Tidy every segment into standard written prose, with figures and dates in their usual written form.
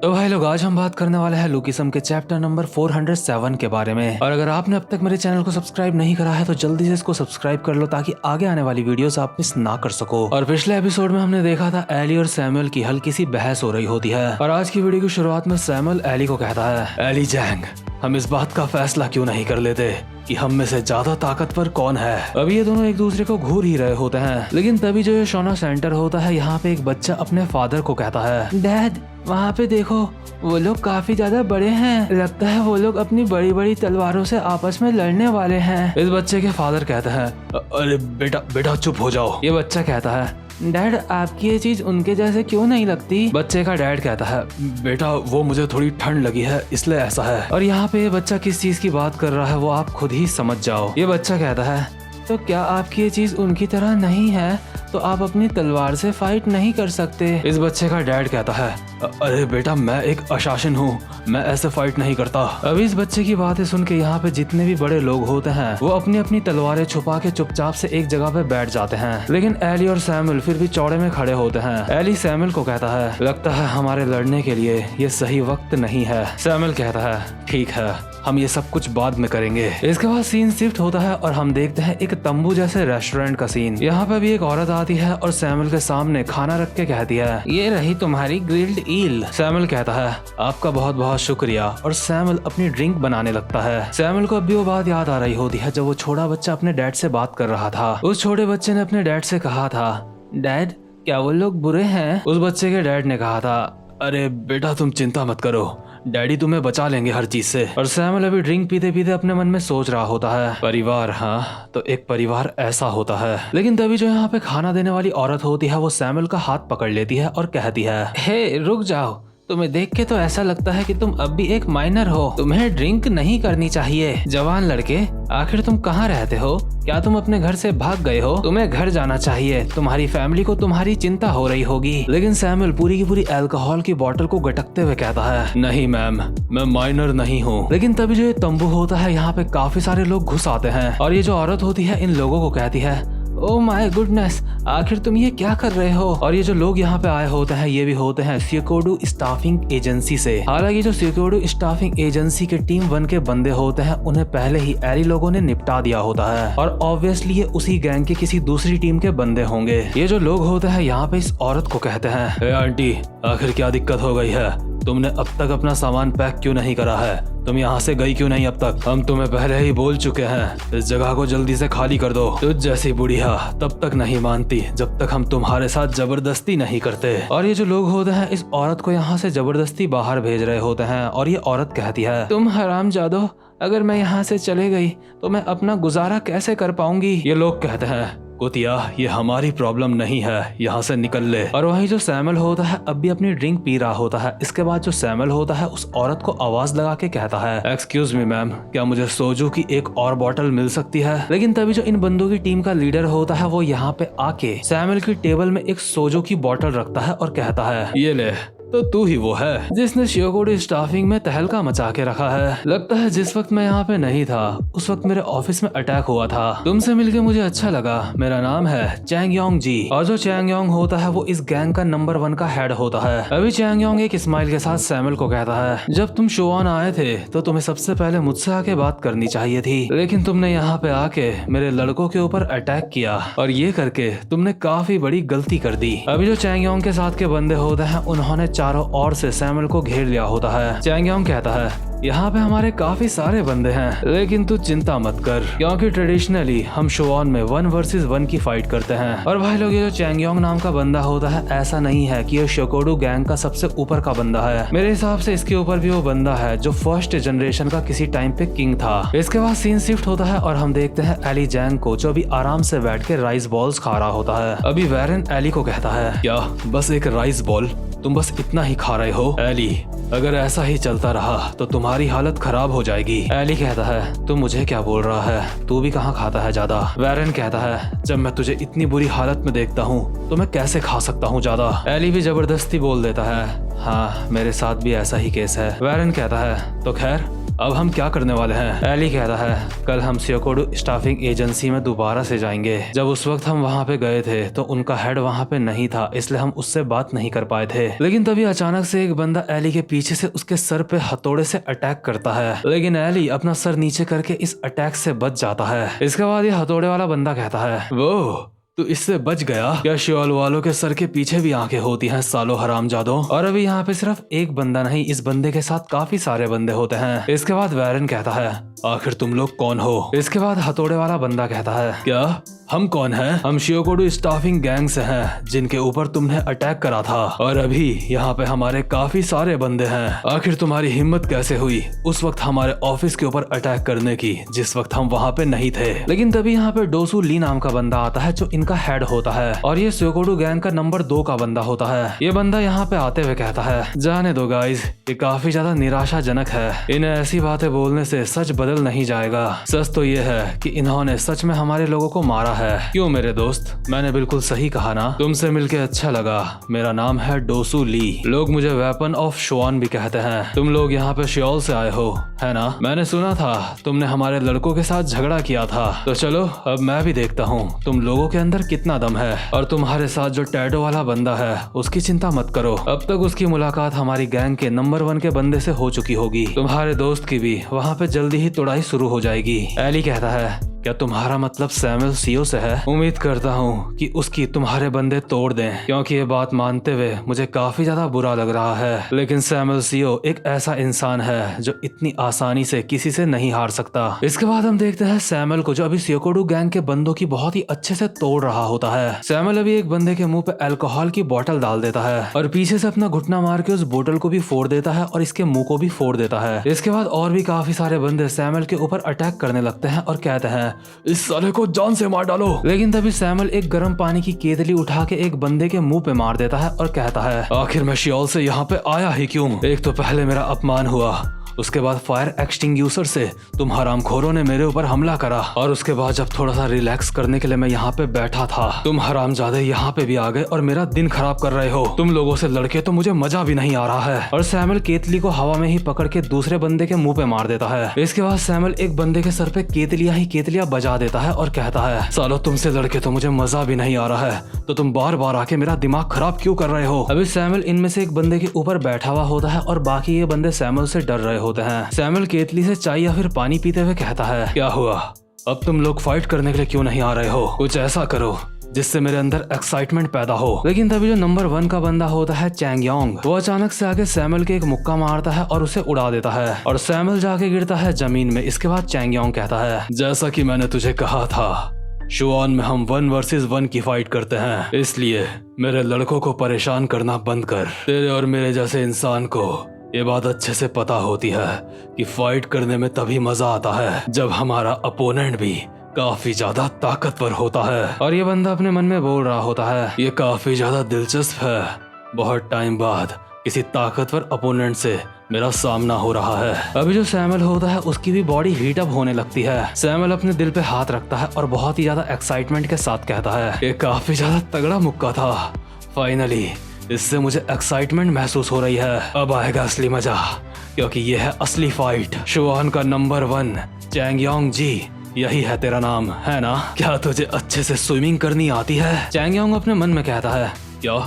तो भाई लोग, आज हम बात करने वाले हैं लुकिसम के चैप्टर नंबर 407 के बारे में। और अगर आपने अब तक मेरे चैनल को सब्सक्राइब नहीं करा है तो जल्दी से इसको सब्सक्राइब कर लो ताकि आगे आने वाली वीडियोस आप मिस ना कर सको। और पिछले एपिसोड में हमने देखा था एली और सैमुअल की हल्की सी बहस हो रही होती है और आज की वीडियो की शुरुआत में सैमुअल एली को कहता है, एली जैंग, हम इस बात का फैसला क्यों नहीं कर लेते कि हम में से ज्यादा ताकतवर कौन है। अभी ये दोनों एक दूसरे को घूर ही रहे होते हैं, लेकिन तभी जो ये शोना सेंटर होता है, यहाँ पे एक बच्चा अपने फादर को कहता है, डैड वहाँ पे देखो, वो लोग काफी ज्यादा बड़े हैं, लगता है वो लोग अपनी बड़ी बड़ी तलवारों से आपस में लड़ने वाले हैं। इस बच्चे के फादर कहते हैं, अरे बेटा बेटा चुप हो जाओ। ये बच्चा कहता है, डैड आपकी ये चीज उनके जैसे क्यों नहीं लगती। बच्चे का डैड कहता है, बेटा वो मुझे थोड़ी ठंड लगी है इसलिए ऐसा है। और यहाँ पे ये बच्चा किस चीज की बात कर रहा है वो आप खुद ही समझ जाओ। ये बच्चा कहता है, तो क्या आपकी ये चीज उनकी तरह नहीं है तो आप अपनी तलवार से फाइट नहीं कर सकते। इस बच्चे का डैड कहता है, अरे बेटा मैं एक अशासन हूँ, मैं ऐसे फाइट नहीं करता। अभी इस बच्चे की बातें सुन के यहाँ पे जितने भी बड़े लोग होते हैं वो अपनी अपनी तलवारें छुपा के चुपचाप से एक जगह पे बैठ जाते हैं, लेकिन एली और सैमुअल फिर भी चौड़े में खड़े होते हैं। एली सैमुअल को कहता है, लगता है हमारे लड़ने के लिए ये सही वक्त नहीं है। सैमुअल कहता है, ठीक है, हम ये सब कुछ बाद में करेंगे। इसके बाद सीन शिफ्ट होता है और हम देखते हैं एक तंबू जैसे रेस्टोरेंट का सीन। यहाँ पे भी एक औरत आती है और सैमुअल के सामने खाना रख के कहती है, ये रही तुम्हारी ग्रिल्ड ईल। सैमुअल कहता है, आपका बहुत बहुत शुक्रिया, और सैमुअल अपनी ड्रिंक बनाने लगता है। सैमुअल को अब भी वो बात याद आ रही होती है जब वो छोटा बच्चा अपने डैड से बात कर रहा था। उस छोटे बच्चे ने अपने डैड से कहा था, डैड क्या वो लोग बुरे हैं। उस बच्चे के डैड ने कहा था, अरे बेटा तुम चिंता मत करो, डैडी तुम्हें बचा लेंगे हर चीज से। और सैमुअल अभी ड्रिंक पीते पीते अपने मन में सोच रहा होता है, परिवार, हाँ तो एक परिवार ऐसा होता है। लेकिन तभी जो यहाँ पे खाना देने वाली औरत होती है वो सैमुअल का हाथ पकड़ लेती है और कहती है, हे रुक जाओ, तुम्हें देख के तो ऐसा लगता है कि तुम अब भी एक माइनर हो, तुम्हें ड्रिंक नहीं करनी चाहिए। जवान लड़के, आखिर तुम कहाँ रहते हो? क्या तुम अपने घर से भाग गए हो? तुम्हें घर जाना चाहिए, तुम्हारी फैमिली को तुम्हारी चिंता हो रही होगी। लेकिन सैमुअल पूरी की पूरी अल्कोहल की बोतल को गटकते हुए कहता है, नहीं मैम, मैं माइनर नहीं हूँ। लेकिन तभी जो ये तंबू होता है यहाँ पे काफी सारे लोग घुस आते हैं और ये जो औरत होती है इन लोगों को कहती है, ओह माय गुडनेस, आखिर तुम ये क्या कर रहे हो। और ये जो लोग यहाँ पे आए होते हैं ये भी होते हैं सियोकोडू स्टाफिंग एजेंसी से। हालांकि जो सियोकोडू स्टाफिंग एजेंसी के टीम 1 के बंदे होते हैं उन्हें पहले ही एली लोगों ने निपटा दिया होता है और ऑब्वियसली ये उसी गैंग के किसी दूसरी टीम के बंदे होंगे। ये जो लोग होते हैं यहाँ पे इस औरत को कहते हैं, ए आंटी, आखिर क्या दिक्कत हो गई है? तुमने अब तक अपना सामान पैक क्यों नहीं करा है? तुम यहाँ से गई क्यों नहीं अब तक? हम तुम्हें पहले ही बोल चुके हैं इस जगह को जल्दी से खाली कर दो। तुझ जैसी बुढ़िया तब तक नहीं मानती जब तक हम तुम्हारे साथ जबरदस्ती नहीं करते। और ये जो लोग होते हैं इस औरत को यहाँ से जबरदस्ती बाहर भेज रहे होते हैं और ये औरत कहती है, तुम हरामजादो, अगर मैं यहाँ से चले गई तो मैं अपना गुजारा कैसे कर पाऊंगी। ये लोग कहते हैं, कुतिया ये हमारी प्रॉब्लम नहीं है, यहाँ से निकल ले। और वहीं जो सैमुअल होता है अब भी अपनी ड्रिंक पी रहा होता है। इसके बाद जो सैमुअल होता है उस औरत को आवाज लगा के कहता है, एक्सक्यूज मी मैम, क्या मुझे सोजू की एक और बोतल मिल सकती है? लेकिन तभी जो इन बंदों की टीम का लीडर होता है वो यहाँ पे आके सैमुअल की टेबल में एक सोजू की बोतल रखता है और कहता है, ये ले, तो तू ही वो है जिसने शियोकोडू स्टाफिंग में तहलका मचा के रखा है। लगता है जिस वक्त मैं यहाँ पे नहीं था उस वक्त मेरे ऑफिस में अटैक हुआ था। तुमसे मिलके मुझे अच्छा लगा, मेरा नाम है चैंग योंग जी। और जो चैंग योंग होता है वो इस गैंग का नंबर 1 का हेड होता है। अभी चैंग योंग एक स्माइल के साथ सैमुअल को कहता है, जब तुम शोआन आए थे तो तुम्हें सबसे पहले मुझसे आके बात करनी चाहिए थी, लेकिन तुमने यहाँ पे आके मेरे लड़कों के ऊपर अटैक किया और ये करके तुमने काफी बड़ी गलती कर दी। अभी जो चैंग योंग के साथ के बंदे होते हैं उन्होंने चारों ओर से सैमुअल को घेर लिया होता है। चैंग योंग कहता है, यहाँ पे हमारे काफी सारे बंदे हैं, लेकिन तू चिंता मत कर क्योंकि ट्रेडिशनली हम शोआन में 1 वर्सेस 1 की फाइट करते हैं। और भाई लोग, ये जो चैंग योंग नाम का बंदा होता है ऐसा नहीं है कि ये शियोकोडू गैंग का सबसे ऊपर का बंदा है। मेरे हिसाब से इसके ऊपर भी वो बंदा है जो फर्स्ट जनरेशन का किसी टाइम पे किंग था। इसके बाद सीन शिफ्ट होता है और हम देखते हैं एली जैंग को जो अभी आराम से बैठ के राइस बॉल्स खा रहा होता है। अभी वैरन एली को कहता है, क्या बस एक राइस बॉल? तुम बस इतना ही खा रहे हो? एली, अगर ऐसा ही चलता रहा तो तुम्हारी हालत खराब हो जाएगी। एली कहता है, तू मुझे क्या बोल रहा है? तू भी कहाँ खाता है ज्यादा? वैरन कहता है, जब मैं तुझे इतनी बुरी हालत में देखता हूँ तो मैं कैसे खा सकता हूँ ज्यादा? एली भी जबरदस्ती बोल देता है, हाँ मेरे साथ भी ऐसा ही केस है। वैरन कहता है, तो खैर अब हम क्या करने वाले हैं? एली कहता है कल हम सियोकोडू स्टाफिंग एजेंसी में दोबारा से जाएंगे। जब उस वक्त हम वहाँ पे गए थे तो उनका हेड वहाँ पे नहीं था, इसलिए हम उससे बात नहीं कर पाए थे। लेकिन तभी अचानक से एक बंदा एली के पीछे से उसके सर पे हथौड़े से अटैक करता है, लेकिन एली अपना सर नीचे करके इस अटैक से बच जाता है। इसके बाद ये हथौड़े वाला बंदा कहता है वो तू इससे बच गया? क्या शिवाल वालों के सर के पीछे भी आंखें होती हैं सालो हरामजादों? और अभी यहाँ पे सिर्फ एक बंदा नहीं, इस बंदे के साथ काफी सारे बंदे होते हैं। इसके बाद वैरन कहता है आखिर तुम लोग कौन हो? इसके बाद हथौड़े वाला बंदा कहता है क्या हम कौन हैं? हम शियोकोडू स्टाफिंग गैंग से हैं जिनके ऊपर तुमने अटैक करा था, और अभी यहाँ पे हमारे काफी सारे बंदे हैं। आखिर तुम्हारी हिम्मत कैसे हुई उस वक्त हमारे ऑफिस के ऊपर अटैक करने की, जिस वक्त हम वहाँ पे नहीं थे? लेकिन तभी यहाँ पे डोसू ली नाम का बंदा आता है जो इनका हेड होता है, और ये शियोकोडू गैंग का नंबर 2 का बंदा होता है। ये बंदा यहाँ पे आते हुए कहता है जाने दो गाइज, ये काफी ज्यादा निराशाजनक है। इन्हें ऐसी बातें बोलने से सच बदल नहीं जाएगा। सच तो ये है कि इन्होंने सच में हमारे लोगों को मारा है। क्यों मेरे दोस्त, मैंने बिल्कुल सही कहा ना? तुमसे मिलके अच्छा लगा। मेरा नाम है डोसू ली, लोग मुझे वेपन ऑफ शुआन भी कहते हैं। तुम लोग यहाँ पे शियोल से आए हो है ना? मैंने सुना था तुमने हमारे लड़कों के साथ झगड़ा किया था, तो चलो अब मैं भी देखता हूँ तुम लोगों के अंदर कितना दम है। और तुम्हारे साथ जो टैडो वाला बंदा है उसकी चिंता मत करो, अब तक उसकी मुलाकात हमारी गैंग के नंबर 1 के बंदे से हो चुकी होगी। तुम्हारे दोस्त की भी वहाँ पे जल्दी ही तुड़ाई शुरू हो जाएगी। एली कहता है क्या तुम्हारा मतलब सैमुअल सीओ से है? उम्मीद करता हूँ कि उसकी तुम्हारे बंदे तोड़ दें, क्योंकि ये बात मानते हुए मुझे काफी ज्यादा बुरा लग रहा है। लेकिन सैमुअल सीओ एक ऐसा इंसान है जो इतनी आसानी से किसी से नहीं हार सकता। इसके बाद हम देखते हैं सैमुअल को, जो अभी सियोकोडू गैंग के बंदों की बहुत ही अच्छे से तोड़ रहा होता है। सैमुअल अभी एक बंदे के मुंह पे अल्कोहल की बोतल डाल देता है और पीछे से अपना घुटना मार के उस बोतल को भी फोड़ देता है और इसके मुंह को भी फोड़ देता है। इसके बाद और भी काफी सारे बंदे सैमुअल के ऊपर अटैक करने लगते हैं और कहते हैं इस साले को जान से मार डालो। लेकिन तभी सैमुअल एक गर्म पानी की केतली उठा के एक बंदे के मुंह पे मार देता है और कहता है आखिर मैं शियोल से यहाँ पे आया ही क्यों? एक तो पहले मेरा अपमान हुआ, उसके बाद फायर एक्सटिंग्यूशर से तुम हरामखोरों ने मेरे ऊपर हमला करा, और उसके बाद जब थोड़ा सा रिलैक्स करने के लिए मैं यहाँ पे बैठा था, तुम हरामजादे यहाँ पे भी आ गए और मेरा दिन खराब कर रहे हो। तुम लोगों से लड़के तो मुझे मजा भी नहीं आ रहा है। और सैमुअल केतली को हवा में ही पकड़ के दूसरे बंदे के मुंह पे मार देता है। इसके बाद सैमुअल एक बंदे के सर पे केतलियां ही केतलियां बजा देता है और कहता है सालो तुमसे लड़के तो मुझे मजा भी नहीं आ रहा है, तो तुम बार बार आके मेरा दिमाग खराब क्यों कर रहे हो? अभी सैमुअल इनमें से एक बंदे के ऊपर बैठा हुआ होता है और बाकी ये बंदे सैमुअल से डर रहे होते हैं। सैमुअल केतली से चाय या फिर पानी पीते हुए कहता है क्या हुआ, अब तुम लोग फाइट करने के लिए क्यों नहीं आ रहे हो? कुछ ऐसा करो जिससे मेरे अंदर एक्साइटमेंट पैदा हो। लेकिन तभी जो नंबर 1 का बंदा होता है चैंग योंग, वो अचानक से आके सैमुअल के एक मुक्का मारता है और उसे उड़ा देता है और सैमुअल जाके गिरता है जमीन में। इसके बाद चैंग योंग कहता है जैसा कि मैंने तुझे कहा था, शुआन में हम 1 वर्सेस 1 की फाइट करते हैं, इसलिए मेरे लड़कों को परेशान करना बंद कर। तेरे और मेरे जैसे इंसान को ये बात अच्छे से पता होती है कि फाइट करने में तभी मजा आता है जब हमारा अपोनेंट भी काफी ज्यादा ताकतवर होता है। और ये बंदा अपने मन में बोल रहा होता है ये काफी ज्यादा दिलचस्प है, बहुत टाइम बाद किसी ताकतवर अपोनेंट से मेरा सामना हो रहा है। अभी जो सैमुअल होता है उसकी भी बॉडी हीट अप होने लगती है। सैमुअल अपने दिल पे हाथ रखता है और बहुत ही ज्यादा एक्साइटमेंट के साथ कहता है ये काफी ज्यादा तगड़ा मुक्का था, फाइनली इससे मुझे एक्साइटमेंट महसूस हो रही है। अब आएगा असली मजा, क्योंकि ये है असली फाइट। शुआन का नंबर 1 चैंग योंग जी, यही है तेरा नाम है ना? क्या तुझे अच्छे से स्विमिंग करनी आती है? चैंग योंग अपने मन में कहता है क्या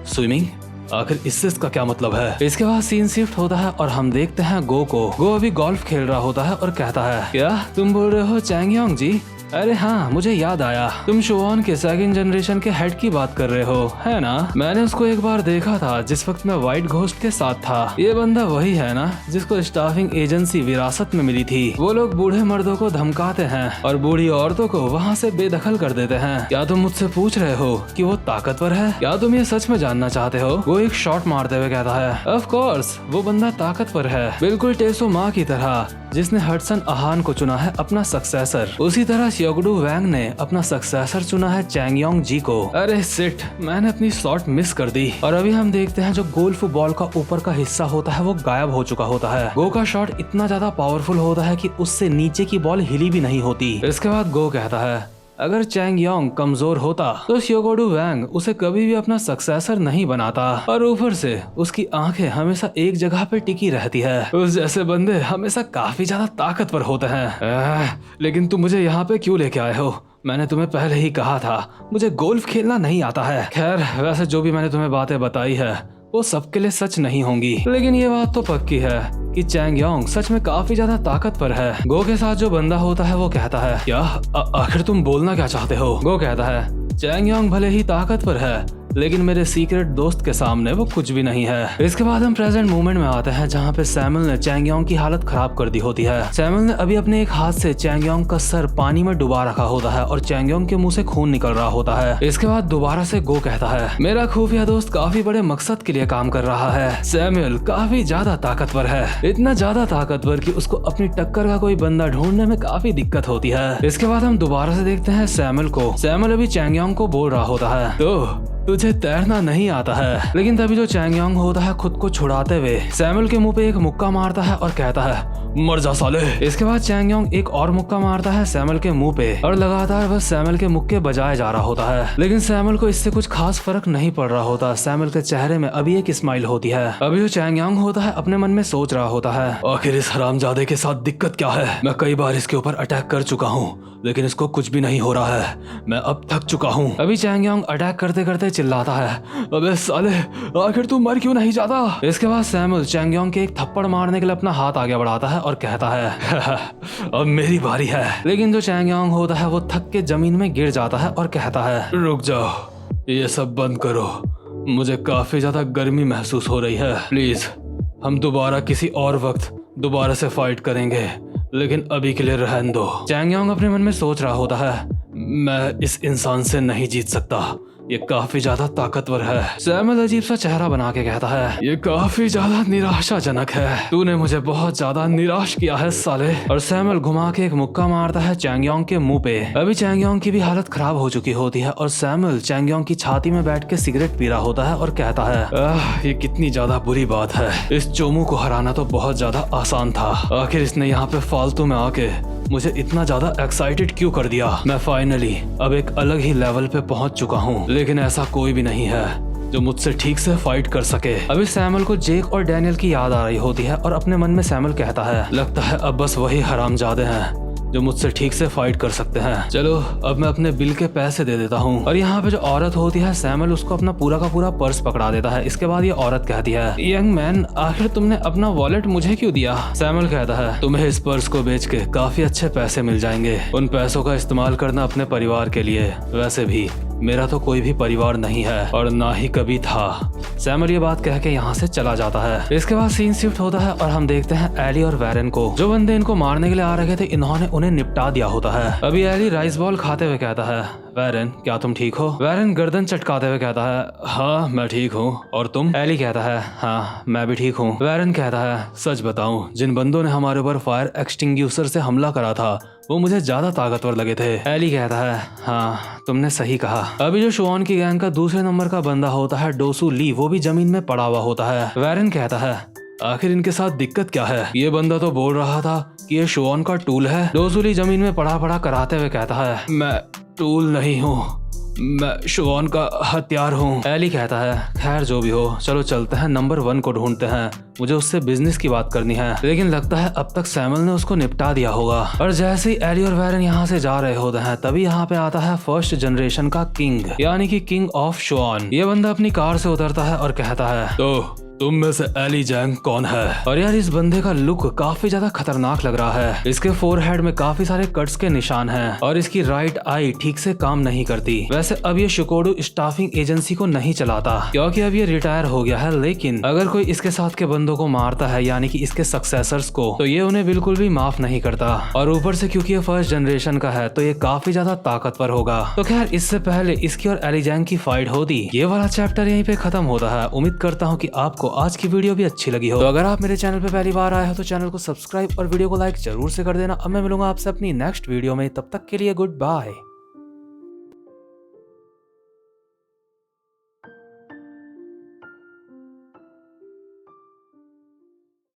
स्विमिंग, आखिर इससे इसका क्या मतलब है? इसके बाद सीन शिफ्ट होता है और हम देखते हैं गो को। गो अभी गोल्फ खेल रहा होता है और कहता है क्या तुम बोल रहे हो चैंग योंग जी? अरे हाँ, मुझे याद आया, तुम शुआन के 2nd जनरेशन के हेड की बात कर रहे हो है ना? मैंने उसको एक बार देखा था जिस वक्त मैं व्हाइट घोस्ट के साथ था। ये बंदा वही है ना जिसको स्टाफिंग एजेंसी विरासत में मिली थी? वो लोग बूढ़े मर्दों को धमकाते हैं और बूढ़ी औरतों को वहाँ से बेदखल कर देते हैं। क्या तुम मुझसे पूछ रहे हो कि वो ताकतवर है? क्या तुम ये सच में जानना चाहते हो? वो एक शॉट मारते हुए कहता है ऑफ कोर्स वो बंदा ताकतवर है, बिल्कुल टेसो माँ की तरह, जिसने हडसन अहान को चुना है अपना सक्सेसर। उसी तरह शियोकोडू वैंग ने अपना सक्सेसर चुना है चैंग योंग जी को। अरे सिट, मैंने अपनी शॉट मिस कर दी। और अभी हम देखते हैं जो गोल्फ बॉल का ऊपर का हिस्सा होता है वो गायब हो चुका होता है। गो का शॉट इतना ज्यादा पावरफुल होता है कि उससे नीचे की बॉल हिली भी नहीं होती। इसके बाद गो कहता है अगर चैंग योंग कमजोर होता तो श्योगोडू वैंग उसे कभी भी अपना सक्सेसर नहीं बनाता, और ऊपर से उसकी आंखें हमेशा एक जगह पे टिकी रहती है। उस जैसे बंदे हमेशा काफी ज्यादा ताकतवर होते हैं। लेकिन तुम मुझे यहाँ पे क्यों लेके आए हो? मैंने तुम्हें पहले ही कहा था मुझे गोल्फ खेलना नहीं आता है। खैर, वैसे जो भी मैंने तुम्हें बातें बताई है वो सबके लिए सच नहीं होंगी, लेकिन ये बात तो पक्की है कि चैंग योंग सच में काफी ज्यादा ताकतवर है। गो के साथ जो बंदा होता है वो कहता है, क्या आखिर तुम बोलना क्या चाहते हो? गो कहता है, चैंग योंग भले ही ताकतवर है लेकिन मेरे सीक्रेट दोस्त के सामने वो कुछ भी नहीं है। इसके बाद हम प्रेजेंट मोमेंट में आते हैं जहाँ पे सैमुअल ने चैंग योंग की हालत खराब कर दी होती है। सैमुअल ने अभी अपने एक हाथ से चैंग योंग का सर पानी में डुबा रखा होता है और चैंग योंग के मुंह से खून निकल रहा होता है। इसके बाद दोबारा से गो कहता है, मेरा खुफिया दोस्त काफी बड़े मकसद के लिए काम कर रहा है। सैमुअल काफी ज्यादा ताकतवर है, इतना ज्यादा ताकतवर कि उसको अपनी टक्कर का कोई बंदा ढूंढने में काफी दिक्कत होती है। इसके बाद हम दोबारा से देखते हैं सैमुअल को। सैमुअल अभी चैंग योंग को बोल रहा होता है, तो तुझे तैरना नहीं आता है। लेकिन तभी जो चैंग योंग होता है खुद को छुड़ाते हुए सैमुअल के मुंह पे एक मुक्का मारता है और कहता है, मर जा साले। इसके बाद चैंग योंग एक और मुक्का मारता है सैमुअल के मुंह पे और लगातार बस सैमुअल के मुक्के बजाए जा रहा होता है। लेकिन सैमुअल को इससे कुछ खास फर्क नहीं पड़ रहा होता। सैमुअल के चेहरे में अभी एक स्माइल होती है। अभी जो चैंग योंग होता है अपने मन में सोच रहा होता है, आखिर इस हरामजादे के साथ दिक्कत क्या है? मैं कई बार इसके ऊपर अटैक कर चुका हूँ लेकिन इसको कुछ भी नहीं हो रहा है। मैं अब थक चुका हूँ। अभी चैंग योंग अटैक करते करते चिल्लाता है, अबे साले आखिर तू मर क्यों नहीं जाता? इसके बाद सैमुअल चैंग योंग के एक थप्पड़ मारने के लिए अपना हाथ आगे बढ़ाता है और कहता है, अब मेरी बारी है। लेकिन जो चैंग योंग होता है वो थक के जमीन में गिर जाता है और कहता है, रुक जाओ, ये सब बंद करो, मुझे काफी ज्यादा गर्मी महसूस हो रही है। प्लीज हम दोबारा किसी और वक्त दोबारा से फाइट करेंगे, लेकिन अभी के लिए रहने दो। चैंग योंग अपने मन में सोच रहा होता है, मैं इस इंसान से नहीं जीत सकता, ये काफी ज्यादा ताकतवर है। सैमुअल अजीब सा चेहरा बना के कहता है, ये काफी ज्यादा निराशाजनक है, तूने मुझे बहुत ज्यादा निराश किया है साले। और सैमुअल घुमा के एक मुक्का मारता है चैंग योंग के मुंह पे। अभी चैंग योंग की भी हालत खराब हो चुकी होती है और सैमुअल चैंग योंग की छाती में बैठ के सिगरेट पी रहा होता है और कहता है, ये कितनी ज्यादा बुरी बात है, इस चोमू को हराना तो बहुत ज्यादा आसान था। आखिर इसने यहाँ पे फालतू में आके मुझे इतना ज्यादा एक्साइटेड क्यों कर दिया? मैं फाइनली अब एक अलग ही लेवल पे पहुंच चुका हूँ, लेकिन ऐसा कोई भी नहीं है जो मुझसे ठीक से फाइट कर सके। अभी सैमुअल को जेक और डैनियल की याद आ रही होती है और अपने मन में सैमुअल कहता है, लगता है अब बस वही हरामजादे हैं जो मुझसे ठीक से फाइट कर सकते हैं। चलो अब मैं अपने बिल के पैसे दे देता हूँ। और यहाँ पे जो औरत होती है सैमुअल उसको अपना पूरा का पूरा पर्स पकड़ा देता है। इसके बाद ये औरत कहती है, यंग मैन आखिर तुमने अपना वॉलेट मुझे क्यों दिया? सैमुअल कहता है, तुम्हें इस पर्स को बेच के काफी अच्छे पैसे मिल जाएंगे, उन पैसों का इस्तेमाल करना अपने परिवार के लिए। वैसे भी मेरा तो कोई भी परिवार नहीं है और ना ही कभी था। सैमुअल ये बात कह के यहाँ से चला जाता है। इसके बाद सीन शिफ्ट होता है और हम देखते हैं एली और वैरन को। जो बंदे इनको मारने के लिए आ रहे थे इन्होंने उन्हें निपटा दिया होता है। अभी एली राइस बॉल खाते हुए कहता है, वैरन क्या तुम ठीक हो? वैरन गर्दन चटकाते हुए कहता है, हाँ मैं ठीक हूँ, और तुम? एली कहता है, हाँ मैं भी ठीक हूँ। वैरन कहता है, सच बताऊं, जिन बंदों ने हमारे ऊपर फायर एक्सटिंग्यूशर से हमला करा था वो मुझे ज्यादा ताकतवर लगे थे। एली कहता है, हाँ तुमने सही कहा। अभी जो शुआन की गैंग का दूसरे नंबर का बंदा होता है डोसू ली, वो भी जमीन में पड़ा हुआ होता है। वैरन कहता है, आखिर इनके साथ दिक्कत क्या है? ये बंदा तो बोल रहा था कि ये शुआन का टूल है। डोसू ली जमीन में पड़ा पड़ा कराते हुए कहता है, मैं टूल नहीं हूँ, मैं शुआन का हथियार हूँ। एली कहता है, खैर जो भी हो, चलो चलते हैं नंबर 1 को ढूंढते हैं, मुझे उससे बिजनेस की बात करनी है। लेकिन लगता है अब तक सैमुअल ने उसको निपटा दिया होगा। और जैसे ही एली और वैरन यहाँ से जा रहे होते हैं तभी यहाँ पे आता है फर्स्ट जनरेशन का किंग, यानी कि किंग ऑफ शुआन। ये बंदा अपनी कार से उतरता है और कहता है, तो तुम में से एली जैंग कौन है? और यार इस बंदे का लुक काफी ज्यादा खतरनाक लग रहा है। इसके फोरहेड में काफी सारे कट्स के निशान हैं और इसकी राइट आई ठीक से काम नहीं करती। वैसे अब ये शिकोडू स्टाफिंग एजेंसी को नहीं चलाता क्योंकि अब ये रिटायर हो गया है, लेकिन अगर कोई इसके साथ के बंदों को मारता है यानी कि इसके सक्सेसर्स को, तो ये उन्हें बिल्कुल भी माफ नहीं करता। और ऊपर से क्योंकि ये फर्स्ट जनरेशन का है तो ये काफी ज्यादा ताकतवर होगा। तो खैर इससे पहले इसकी और एली जैंग की फाइट होती, ये वाला चैप्टर यहीं पे खत्म होता है। उम्मीद करता हूँ कि आपको आज की वीडियो भी अच्छी लगी हो। तो अगर आप मेरे चैनल पे पहली बार आए हो तो चैनल को सब्सक्राइब और वीडियो को लाइक जरूर से कर देना। अब मैं मिलूंगा आपसे अपनी नेक्स्ट वीडियो में, तब तक के लिए गुड बाय।